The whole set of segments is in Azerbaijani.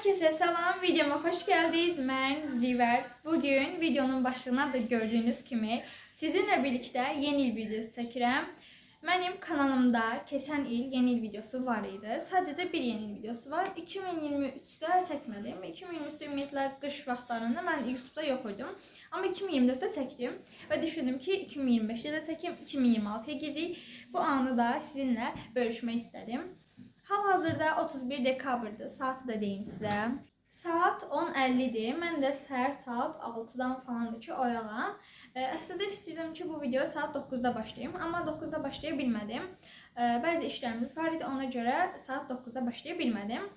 Herkese selam, videoma hoş geldiniz. Ben Ziver. Bugün videonun başlığında da gördüğünüz kimi sizinle birlikte yeni il videosu çəkirəm. Benim kanalımda geçen il yeni il videosu var idi. Sadece bir yeni il videosu var. 2023'te çəkmədim. 2023'te ümumiyyətlə qış vaxtlarında ben YouTube'da yox idim. Ama 2024'te çəkdim ve düşündüm ki 2025'te de çəkim, 2026'ya girdik. Bu anı da sizinle bölüşmək istedim. Hal-hazırda 31 dekabrdır. Saatı da deyim sizə. Saat 10:50-dir. Mən də səhər saat 6-dan falandır ki, oyalan. Əslində istəyirdim ki, bu video saat 9-da başlayayım, amma 9-da başlaya bilmədim. Bəzi işlərimiz var idi, ona görə saat 9-da başlaya bilmədim.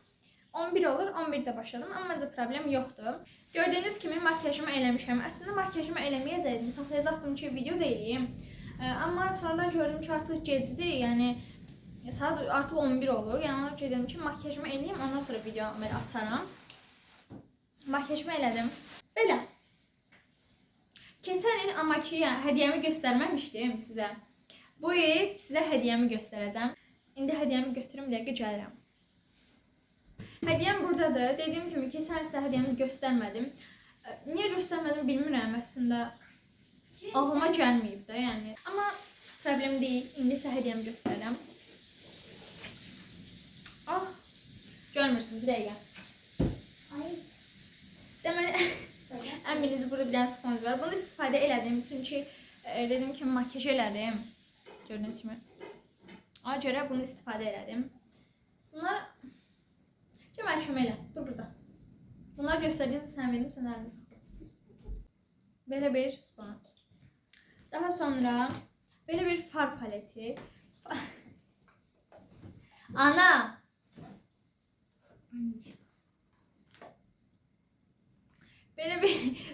11 olur, 11'də başladım, amma məncə problem yoxdur. Gördüyünüz kimi makyajımı eləmişəm. Əslində makyajımı eləməyəcəkdim, saxlayacaqdım ki, video da eləyim. Amma sonradan gördüm ki, artıq gecdir, yəni saat artıq 11 olur. Yəni ona görə dedim ki, makyajımı eləyim, ondan sonra video açaram. Makyajımı elədim. Belə. Keçən il amma ki, yəni hədiyyəmi göstərməmişdim sizə. Bu il sizə hədiyyəmi göstərəcəm. İndi hədiyyəmi götürüm, bir dəqiqə gəlirəm. Hədiyyəm buradadır. Dediyim kimi keçən il sizə hədiyyəmi göstərmədim. Niyə göstərmədim bilmirəm əslində. Ağlıma gəlməyib də, yəni. Amma problem deyil. İndi sizə hədiyyəmi göstərirəm. Ah, görmürsünüz, bir dəqiqə. Deməli, əminizdə burada bir dənə sponj var. Bunu istifadə elədim, çünki dedim ki, makyaj elədim. Gördüyünüz kimi. Ona görə bunu istifadə elədim. Bunlar, Cəməl kömək elə, dur burada. Bunlar göstərdiyiniz sən verim, sən əlini saxla. Belə bir sponj. Daha sonra, belə bir far paleti. Ana!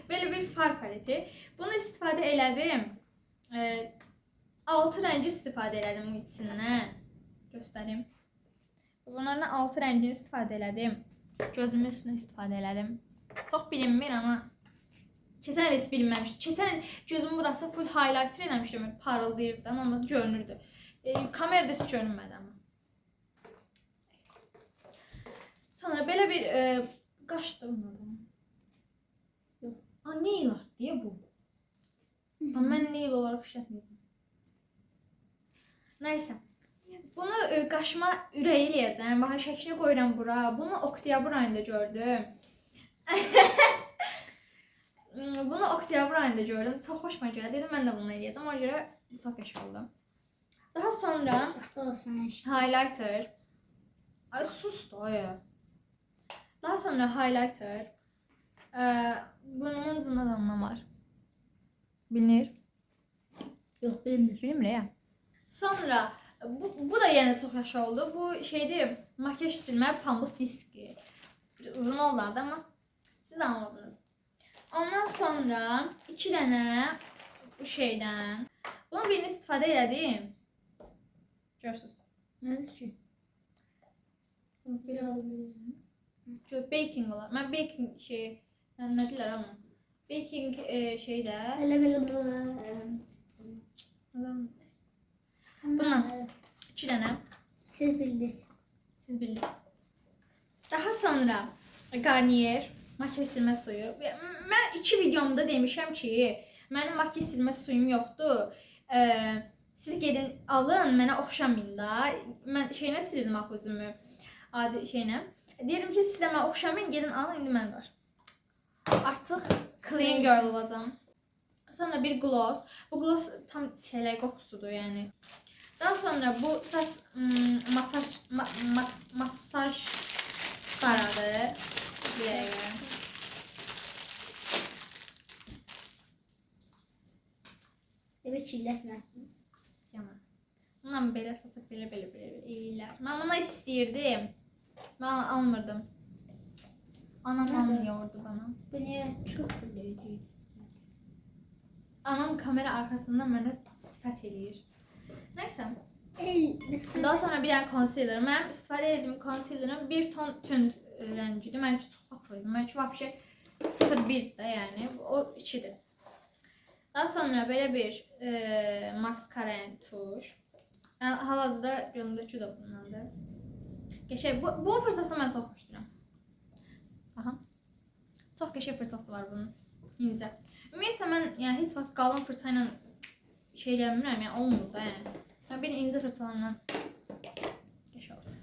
Böyle bir far paleti. Bunu istifadə elədim. 6 rəngi istifadə elədim bu içindən. Göstərim. Bunların 6 rəngini istifadə elədim. Gözümün üstünə istifadə elədim. Çox bilinmir amma keçən il heç bilinməmişdi. Keçən il gözümün burası full highlighter eləmişdim. Parıldayırdı, amma görünürdü. Kamerada heç görünmədi amma. Sonra belə bir qaşdı bunlardan. Nail art diye bu. Ama ben nail olarak işletmeyeceğim. Neyse. Bunu qaşıma ürək eləyəcəm. Baxın, şəklini qoyuram bura. Bunu oktyabr ayında gördüm. Bunu oktyabr ayında gördüm. Çox xoşuma gəldi. Dedim mən də bunu eləyəcəm. Ona görə çox qəşəng oldu. Daha sonra highlighter. Ay sus da ya. Daha sonra highlighter. Burnumun ucunda damla var. Bilinir. Yok bilinmir. Bilmir ya. Sonra bu da yine çok yaxşı oldu. Bu şeydi, makyaj silmə pamuk diski. Biraz uzun oldu ama siz anladınız. Ondan sonra 2 dənə bu şeydən. Bunun birini istifadə elədim. Görürsünüz. Nədir ki? Baking olar. Mən baking şey, yəni nə deyirlər amma. Baking şeydə. Elə belə Bundan 2 dənə. siz bildiniz. Siz bildiniz. Daha sonra Garnier makyaj silmə suyu. Mən 2 videomda demişəm ki, mənim makyaj silmə suyum yoxdur. Siz gedin alın, mənə oxşamayın da. Mən şeyinə sildim axı özümü. Adi şeyinə. Deyirəm ki, sizə mən oxşamayın, gedin alın, indi mən var. Artıq clean girl olacağım. Sonra bir gloss. Bu gloss tam çələk qoxusudur, yəni. Daha sonra bu saç masaj qaradır. Bir dəqiqə. Evet kirletmə. Yaman. Bundan belə saçaq belə eləyirlər. Mən bunu istəyirdim. Mən almırdım. Anam almıyordu bana. Bu niyə çox biləcək? Anam kamera arkasından mənə sifət eləyir. Neyse. El Daha sonra bir dənə concealer. Mənim istifadə etdiyim concealer'ın bir ton tünd rəngidir. Mən çox açılıydım. Mən vəbşə 01 də yəni. O 2'dir. Daha sonra belə bir maskara tuş. Yəni hal-hazırda gözümdəki də bundandır. Qəşəng. Bu fırsatı mən çox xoşlayıram. Çox qəşəng fırçası var bunun. İncə. Ümumiyyətlə mən yəni heç vaxt qalın fırça ilə şey eləmirəm, yəni olmur da yəni. Yəni bir incə fırçalarla qəşəng olur.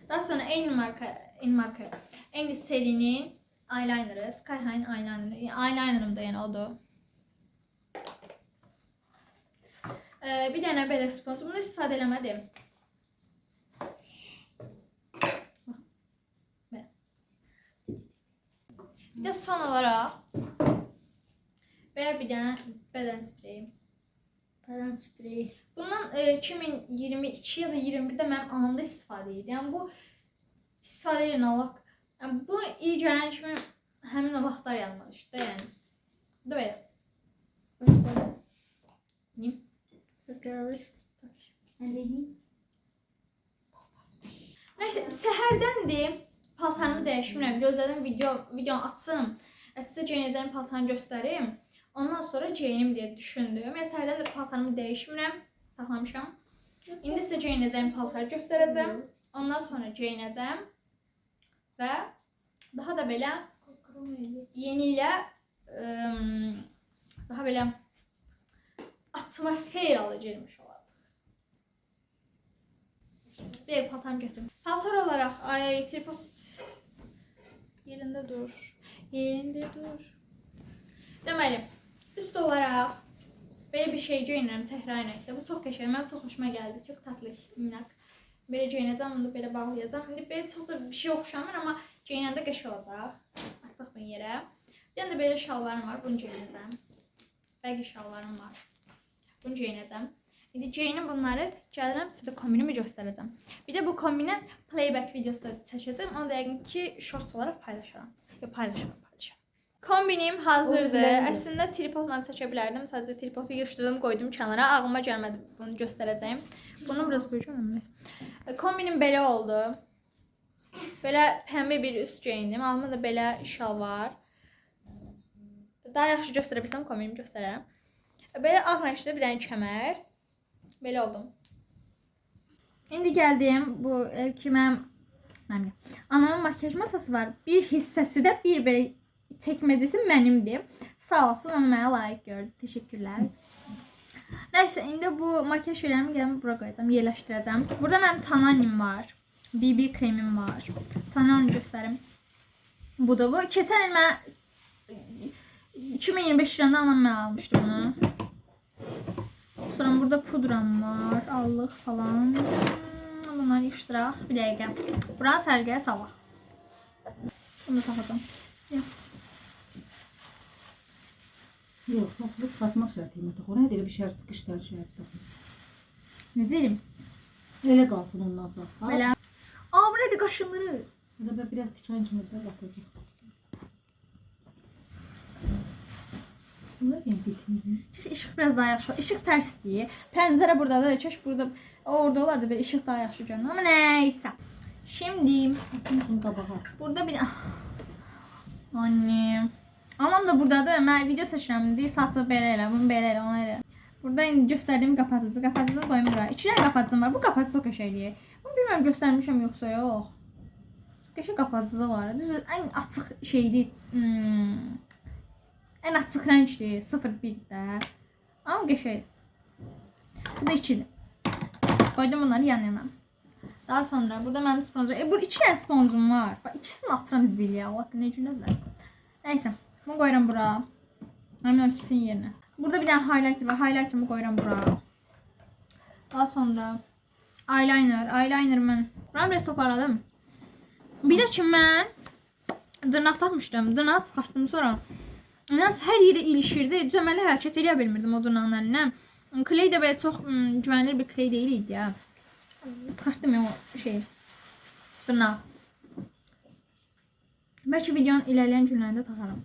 Daha sonra eyni serinin eyelinerı, Sky High eyelinerı. Eyelinerım da yəni odur. Bir dənə belə spons. Bunu istifadə eləmədim. Bir də son olaraq belə bir dənə bədən spreyi. Bədən spreyi. Bundan 2022 ya da 21-də mənim anamda istifadə edirdi. Yəni bu istifadə edən Allah. Yəni bu iyi gələn kimi həmin o vaxtlar yadıma düşdü də yəni. Bu da belə. Nim. Bakalım. Ben deneyim. Nəysə, səhərdəndir. Paltarımı dəyişmirəm. Gözlədim video açsın. Sizə geyinəcəyim paltarını göstərim. Ondan sonra geyinim deyə düşündüm. Yəni səhərdən də paltarımı dəyişmirəm. Saxlamışam. İndi sizə geyinəcəyim paltarı göstərəcəm. Ondan sonra geyinəcəm. Və daha da belə yeni ilə daha belə atmosfer alacaqmış olacaq. Bir paltarımı götürüm. Paltar olaraq tripod yerində dur. Yerində dur. Deməli, üst olaraq belə bir şey geyinirəm təkrar rəngdə. Bu çox qəşəng. Mənə çox xoşuma gəldi. Çox tatlı, minnak. Belə geyinəcəm, onu da belə bağlayacağam. İndi belə çox da bir şey oxşamır, amma geyinəndə qəşəng olacaq. Atdıq bunu yerə. Bir də belə şalvarım var, bunu geyinəcəm. Bəqi şalvarım var. Bunu geyinəcəm. İndi geyinim bunları gəlirəm, sizə kombinimi göstərəcəm. Bir də bu kombinin playback videosu da çəkəcəm. Onu da yəqin ki, shorts olaraq paylaşaram. Paylaşaram. Kombinim hazırdır. Əslində tripodla çəkə bilərdim. Sadəcə tripodu yığışdırdım, qoydum kənara. Ağlıma gəlmədi bunu göstərəcəyim. Bunu biraz buyuracağım. Kombinim belə oldu. Belə pəmbə bir üst geyindim. Alnımda da belə şal var. Daha yaxşı göstərə bilsəm kombinimi göstərərəm. Belə ağ rəngdə bir dənə kəmər. Belə oldum. İndi gəldim bu ki mənim anamın makyaj masası var. Bir hissəsi də bir belə çəkməcəsi mənimdir. Sağ olsun, onu mənə layiq gördü. Təşəkkürlər. Nəysə, indi bu makyaj şeylərimi gəlib bura qoyacağam, yerləşdirəcəm. Burada mənim Tananim var. BB kremim var. Tananim göstərim. Bu da bu. Keçən il mən 2025 ilində anam mənə almışdı bunu. Sonra burada pudram var, allıq falan. Bunları yığışdıraq. Bir dəqiqə. Buranı sərgiyə salaq. Bunu taxacam. Yox, saçını çıxartmaq şərti ilə tax. Oraya elə bir şərt, qışlar şərti taxır. Necə eləyim? Elə qalsın ondan sonra. Belə. Aa, bu nədir qaşınları? Burada biraz tikan kimi də batacaq. Bunlar yəni bitmir. İşıq biraz daha yaxşı. İşıq tərsdir. Pəncərə buradadır. Keş burada orada olardı belə işıq daha yaxşı görünür. Amma nəysə. Şimdi Açın qabağa. burada bir anne. Anam da buradadır. Mən video çəkirəm. Deyir saçı belə elə, bunu belə elə, ona elə. Burada indi göstərdiyim qapatıcı. Qapatıcını qoyum bura. 2 dənə qapatıcım var. Bu qapatıcı çox qəşəngdir. Bunu bilmirəm göstərmişəm yoxsa yox. Qəşəng qapatıcı var. Düz ən açıq şeydir. Ən açıq rəngdir. 01-də. Amma qəşəng. Bu da 2-dir. Qoydum bunları yan-yana. Daha sonra burada mənim sponjum. Burada 2 dənə sponjum var. Bax, ikisini atıram izbiliyə. Allah bilir nə gündədirlər. Nəysə. Bunu qoyuram bura. Həmin o ikisinin yerinə. Burada bir dənə highlighter var. Highlighterımı qoyuram bura. Daha sonra eyeliner. Eyeliner mən. Buranı biraz toparladım. Bir də ki mən dırnaq takmışdım. Dırnağı çıxartdım sonra. Hər yerə ilişirdi. Düzəməli hərəkət edə bilmirdim o dırnağın əlindən. Kley də belə çox güvənilir bir kley deyil idi ya. Çıxartdım ya o şeyi. Dırnağı. Bəlkə videonun ilərləyən günlərində taxaram.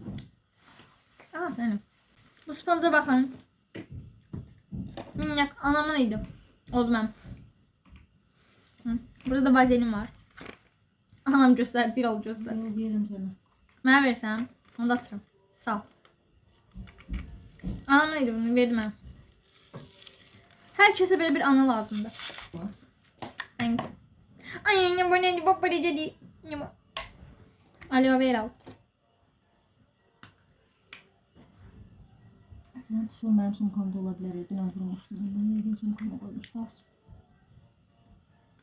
Aha, sənin. Bu sponja baxın. Minnak anamın idi. Oldu mənim. Burada da vazelin var. Anam göstərdi, yol göstər. Verim sənə. Mənə versəm, onu da açıram. Sağ ol. Anamın idi bunu, verdim mən. Hər kəsə belə bir ana lazımdır. Bas. Thanks. Ay, ne bu nədir? Bak, belə dedi. Ne bu? Aloe vera al. bilirsən? Şu mənim sumkamda ola bilər. Dünən vurmuşdum. Mən sumkama qoymuşam.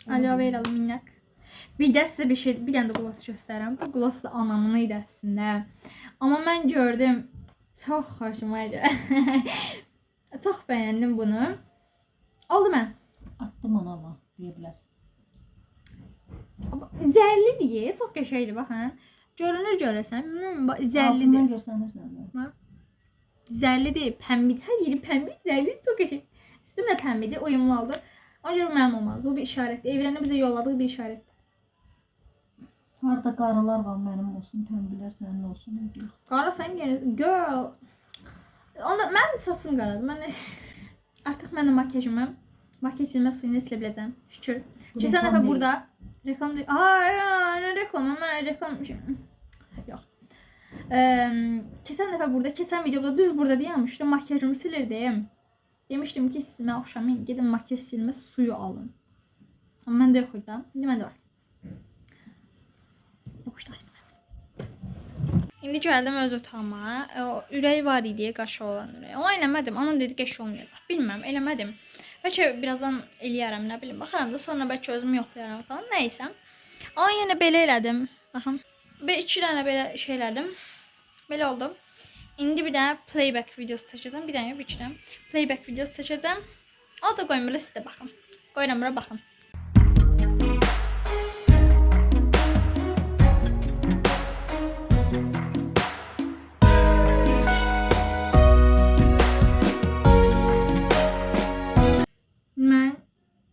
Aloe veralı minnak. Bir də sizə bir şey, bir dənə də gloss göstərəm. Bu gloss da anamın idi əslində. Amma mən gördüm, çox xoşuma gəldi. Çox bəyəndim bunu. Oldu mən. Attım ona ama deyə bilərsən. Amma zərli deyə, çox qəşəngdir baxın. Görünür görəsən, bilmirəm, zərlidir. Altından göstərmişlər. Zərlidir, pəmbidir. Hər yeri pəmbidir, zərlidir, çox qəşəng. Sistem də pəmbidir, uyumlu oldu. Ona görə mənim olmalı. Bu bir işarətdir. Evrənə bizə yolladığı bir işarətdir. Harada qaralar var, mənim olsun, pəmbilər sənin olsun. Qara sən yenə, girl. Onda mən saçım qaradır. Mən artıq mən də makyaj silmə suyunu silə biləcəm. Şükür. Keçən dəfə burada reklam deyil. Nə reklamı? Mən reklam yox. Keçən dəfə burada, keçən videoda düz burada deyəmişdim, makyajımı silirdim. Demişdim ki, siz mən axşamın gedin makyaj silmə suyu alın. Amma məndə yox idi. İndi məndə var. İndi gəldim öz otağıma. O ürək var idi, qaşı olan ürək. O eləmədim. Anam dedi qəş olmayacaq. Bilməm, eləmədim. Bəlkə birazdan eləyərəm, nə bilim. Baxaram da sonra bəlkə özümü yoxlayaram falan. Nəysə. Amma yenə belə elədim. Baxın. 2 dənə belə şey elədim. Belə oldu. İndi bir dənə playback videosu çəkəcəm. Bir dənə, 2 dənə playback videosu çəkəcəm. O da qoyum belə, siz də baxın. Qoyuram bura baxın. Mən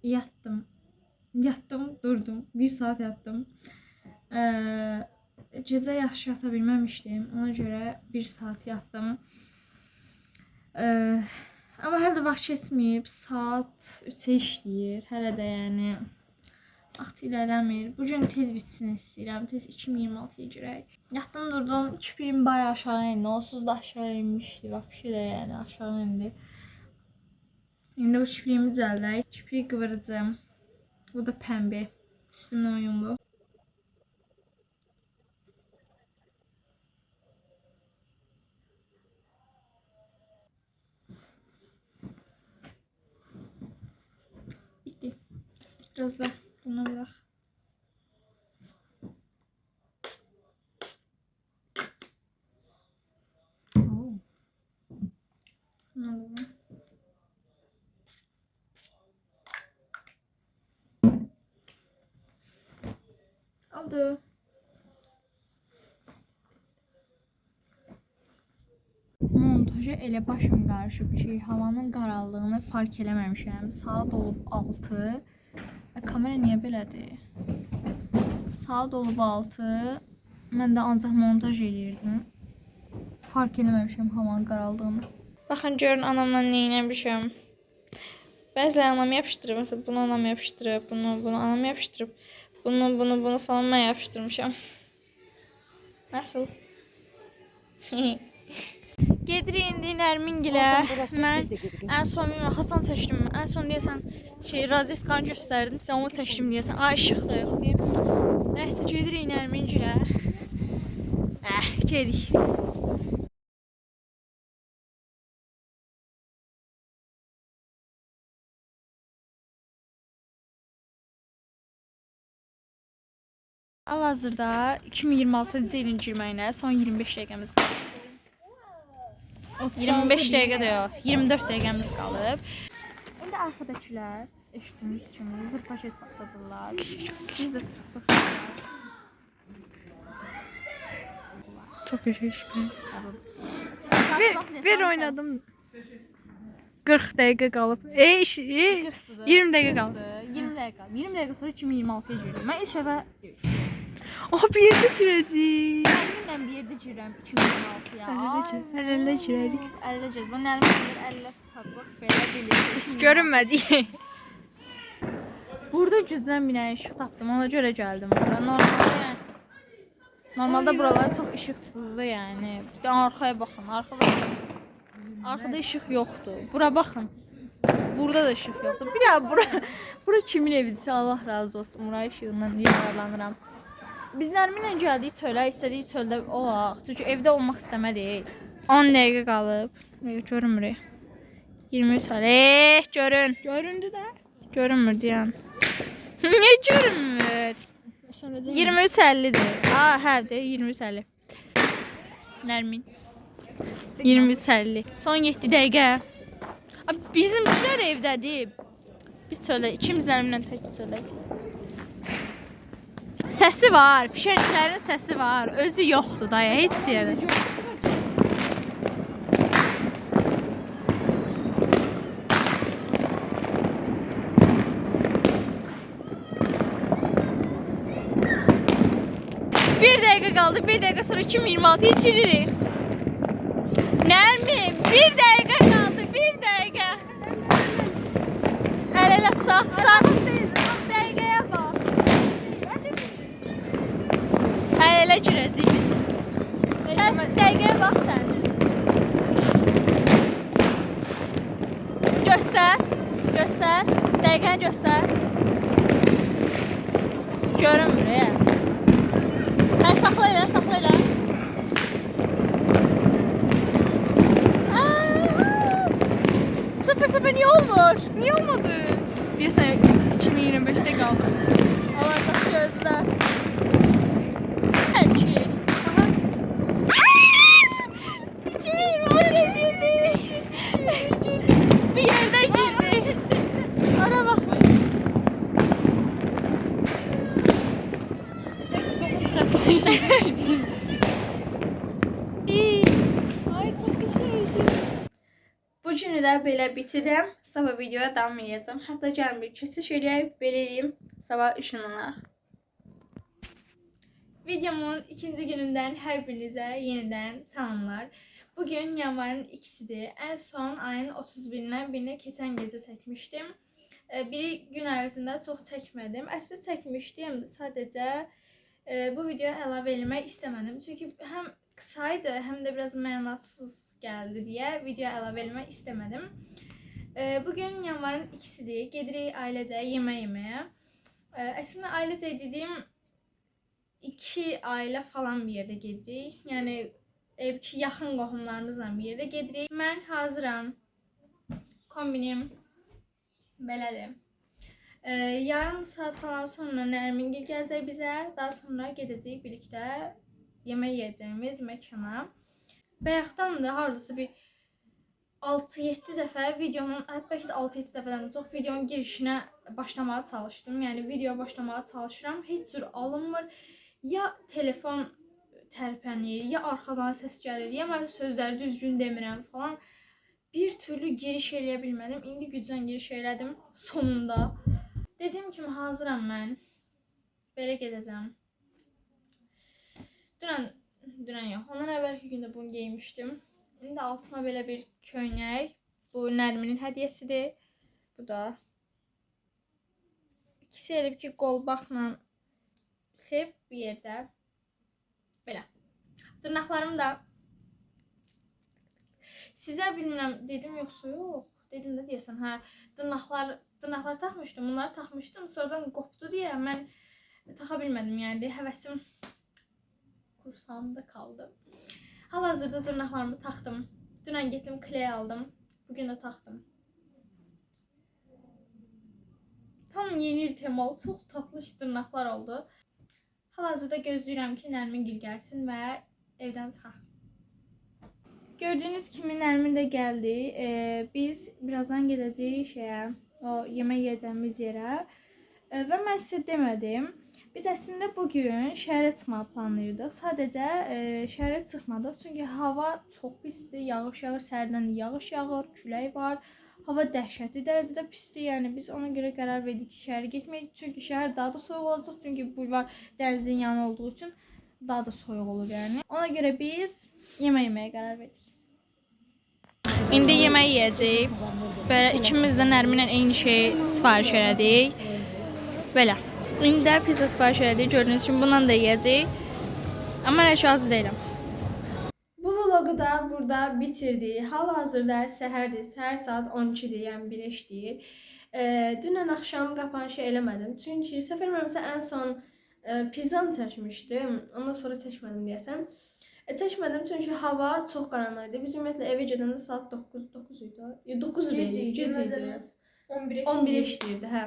yatdım, durdum. 1 saat yatdım. Gecə yaxşı yata bilməmişdim. Ona görə 1 saat yatdım. Amma hələ də vaxt keçməyib. Saat 3-ə işləyir. Hələ də yəni vaxt ilerləmir. Bugün tez bitsin istəyirəm. Tez 2026-ya girək. Yatdım, durdum. Kipirim bayağı aşağı indi. Onsuz da aşağı inmişdi. Vapşi də yəni aşağı indi. İndi bu kipriyimi düzəldək. Kipriyi qıvıracağım. Bu da pəmbi. Üstümlə uyumlu. Bitti. Biraz da buna bırak. Oldu. Montaja elə başım qarışıb ki, havanın qaraldığını fark eləməmişəm. Saat olub 6. Kamera niyə belədir? Saat olub 6. Mən də ancaq montaj eləyirdim. Fark eləməmişəm havanın qaraldığını. Baxın, görün anamla nə eləmişəm. Bəzən anam yapışdırıb, məsələn bunu anam yapışdırıb, bunu anam yapışdırıb. Bunu falan mən yapışdırmışam. Nasıl? Gedirik indi Nərmingilə. Mən ən son Hasan çəkdim. Ən son deyəsən rozetkanı göstərdim. Sən onu çəkdim deyəsən. Ay işıq da yox deyim. Nəysə gedirik Nərmingilə. Gedirik. Hal-hazırda 2026-cı ilin girməyinə son 25 dəqiqəmiz qalıb. 25 dəqiqə də yox, 24 dəqiqəmiz qalıb. İndi arxadakılar eşitdiyiniz kimi zır paket patladılar. Biz də çıxdıq. Çok yaşayış ben. Bir oynadım. 40 dəqiqə qalıb. 20 dəqiqə qalıb. 20 dəqiqə qalıb. 20 dəqiqə sonra 2026-ya girirəm. Mən ilk əvvəl bir yerdə girəcəyik. Nəriminlə bir yerdə girirəm 2026-ya. Əl-ələ girərik. Əl-ələ girəcək. Ben Nəriminlə əl-ələ tutacaq. Belə bilir. Biz görünmədik. Burada gücdən bir dənə işıq tapdım. Ona görə gəldim bura. Normalda buralar çox işıqsızdır yəni. Bir də arxaya baxın. Arkada işıq yoxdur. Bura baxın. Burada da işıq yoxdur. Bir daha bura kimin evidirsə Allah razı olsun. Bura işığından yararlanıram. Biz Nərminlə gəldik çölə, istədik çöldə olaq. Çünki evdə olmaq istəmədik. 10 dəqiqə qalıb. Görünmür. 23 saniyə. Görün. Göründü də. Görünmür dayan. Niyə görünmür? 23:50-dir. Hə, 23:50. Nərmin. 23:50. Son 7 dəqiqə. Bizimkilər evdədir. Biz çöldə, ikimiz Nərminlə tək çöldəyik. Səsi var, fişənglərin səsi var. Özü yoxdur da, heç yerdə. Bir dəqiqə qaldı, bir dəqiqə sonra 2026'yı içiririk. Nərmin, bir dəqiqə qaldı, bir dəqiqə. Əl-ələ tutaq, saat deyil, dəqiqəyə bax. Əl-ələ girəcəyik biz. Dəqiqəyə bax sən. Göstər, göstər, dəqiqəni göstər. Görünmür, Hə, saxla elə, saxla elə. 0-0 niyə olmur? Niyə olmadı? Deyəsən 2025'te qaldı. Allah çox gözlə. Erki. Aha. 2026'ya girdik. Bir yerdən girdik. Ara bax. Ay çok bir şeydi. Bu günü də belə bitirəm. Sabah videoya davam edəcəm. Hətta gəlin bir keçiş eləyək, belə eləyim. Sabah işinlanaq. Videomun ikinci günündən hər birinizə yenidən salamlar. Bugün yanvarın 2'sidir. En son ayın 31'indən birinə keçən gecə çəkmişdim. Biri gün ərzində çox çəkmədim. Əslində çəkmişdim, sadəcə bu videoya əlavə eləmək istəmədim. Çünki həm qısaydı, həm də biraz mənasız gəldi deyə videoya əlavə eləmək istəmədim. Bugün yanvarın 2'sidir. Gedirik ailecə yemək yeməyə. Əslində ailecə dediyim 2 ailə falan bir yerdə gedirik. Yəni yaxın qohumlarımızla bir yerdə gedirik. Mən hazıram. Kombinim belədir. Yarım saat falan sonra Nərmingil gələcək bizə. Daha sonra gedəcəyik birlikdə yemək yiyəcəyimiz məkana. Bayaqdan da hardasa bir 6-7 dəfə videonun, hətta bəlkə də 6-7 dəfədən çox videonun girişinə başlamağa çalışdım. Yəni videoya başlamağa çalışıram. Heç cür alınmır. Ya telefon tərpənir, ya arxadan səs gəlir, ya mən sözləri düzgün demirəm falan. Bir türlü giriş eləyə bilmədim. İndi güclə giriş elədim sonunda. Dediyim kimi hazıram mən. Belə gedəcəm. Dünən yox. Ondan əvvəlki gündə bunu geymişdim. İndi altıma belə bir köynək. Bu Nərminin hədiyyəsidir. Bu da. İkisi elə ki qolbaqla sev bir yerdə. Belə. Dırnaqlarım da. Sizə bilmirəm dedim yoxsa yox. Dedim də deyəsən, hə, dırnaqlar taxmışdım. Bunları taxmışdım. Sonradan qopdu deyə mən taxa bilmədim. Yəni həvəsim kursağımda qaldı. Hal-hazırda dırnaqlarımı taxdım. Dünən getdim kley aldım. Bugün də taxdım. Tam yeni il temalı çox tatlı dırnaqlar oldu. Hal-hazırda gözləyirəm ki, Nərmingil gəlsin və evdən çıxaq. Gördüyünüz kimi Nərmin də gəldi. Biz birazdan gedəcəyik o yemək yiyəcəyimiz yerə. Və mən sizə demədim. Biz əslində bugün şəhərə çıxmağı planlayırdıq. Sadəcə şəhərə çıxmadıq. Çünki hava çox pisdir. Yağış yağır, səhərdən yağış yağır, külək var. Hava dəhşətli dərəcədə pisdir. Yəni biz ona görə qərar verdik ki, şəhərə getməyik. Çünki şəhər daha da soyuq olacaq. Çünki bulvar dənizin yanı olduğu üçün daha da soyuq olur yəni. Ona görə biz yemək yeməyə qərar verdik. İndi yemək yiyəcəyik. Belə ikimiz də Nərminlə eyni şeyi sifariş elədik. Belə. İndi də pizza sifariş elədik. Gördüyünüz kimi bundan da yiyəcəyik. Amma hələ hazır deyiləm. Bu vlogu da burada bitirdik. Hal-hazırda səhərdir. Səhər saat 12-dir, yəni 1-dir. Dünən axşam qapanışı eləmədim. Çünki səfər məmsə ən son Pizzanı çəkmişdim. Ondan sonra çəkmədim deyəsən. Çəkmədim çünki hava çox qaranlıq idi. Biz ümumiyyətlə evə gedəndə saat 9 idi. Yox, 9 idi. Gec idi. 11-ə işləyirdi, hə.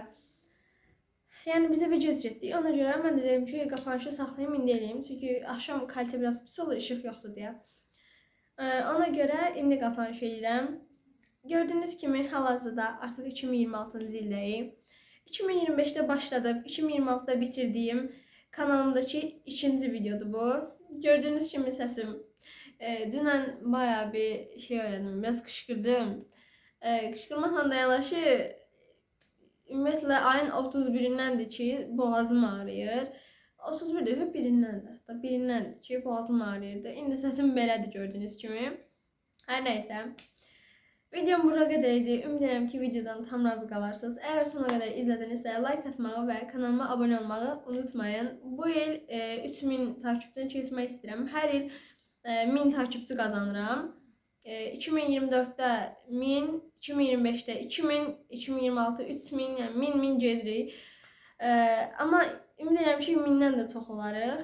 Yəni biz evə gec getdik. Ona görə mən də dedim ki, qapanışı saxlayım, indi eləyim. Çünki axşam kalite biraz pis olur, işıq yoxdur deyə. Ona görə indi qapanış eləyirəm. Gördüyünüz kimi hal-hazırda artıq 2026-cı ildəyik. 2025-də başladıb, 2026-da bitirdiyim kanalımdakı ikinci videodur bu. Gördüyünüz kimi səsim. Dünən bayağı bir şey öyrəndim, biraz qışqırdım. Qışqırmaqla da yanaşı, ümumiyyətlə ayın 31-dəndir ki, boğazım ağrıyır. 31 deyil, birindən də. Birindəndir ki, boğazım ağrıyırdı. İndi səsim belədir gördüyünüz kimi. Hər nəysə. Videom bura qədər idi. Ümid edirəm ki, videodan tam razı qalarsınız. Əgər sona qədər izlədinizsə, like atmağı və kanalıma abunə olmağı unutmayın. Bu il 3000 takipçini keçmək istəyirəm. Hər il 1000 takipçi qazanıram. 2024-də 1000, 2025-də 2000, 2026 3000, yəni 1000 gedirik. Amma ümid edirəm ki, 1000-dən də çox olarıq.